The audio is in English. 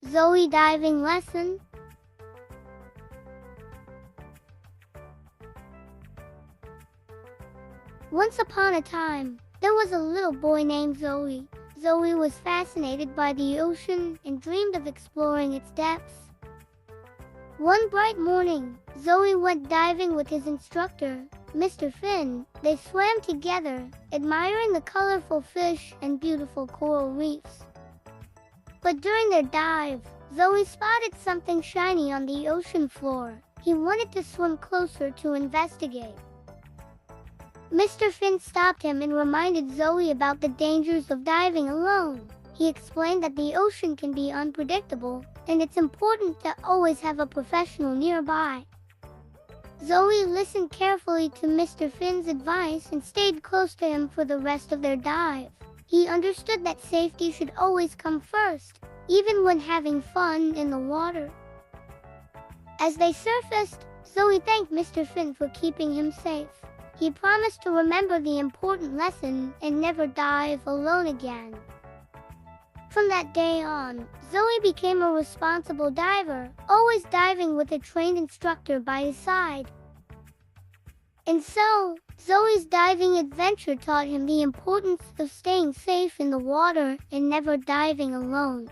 Zoe diving lesson. Once upon a time, there was a little boy named Zoe. Zoe was fascinated by the ocean and dreamed of exploring its depths. One bright morning, Zoe went diving with his instructor, Mr. Finn. They swam together, admiring the colorful fish and beautiful coral reefs. But during their dive, Zoe spotted something shiny on the ocean floor. He wanted to swim closer to investigate. Mr. Finn stopped him and reminded Zoe about the dangers of diving alone. He explained that the ocean can be unpredictable, and it's important to always have a professional nearby. Zoe listened carefully to Mr. Finn's advice and stayed close to him for the rest of their dive. He understood that safety should always come first, even when having fun in the water. As they surfaced, Zoe thanked Mr. Finn for keeping him safe. He promised to remember the important lesson and never dive alone again. From that day on, Zoe became a responsible diver, always diving with a trained instructor by his side. And so, Zoe's diving adventure taught him the importance of staying safe in the water and never diving alone.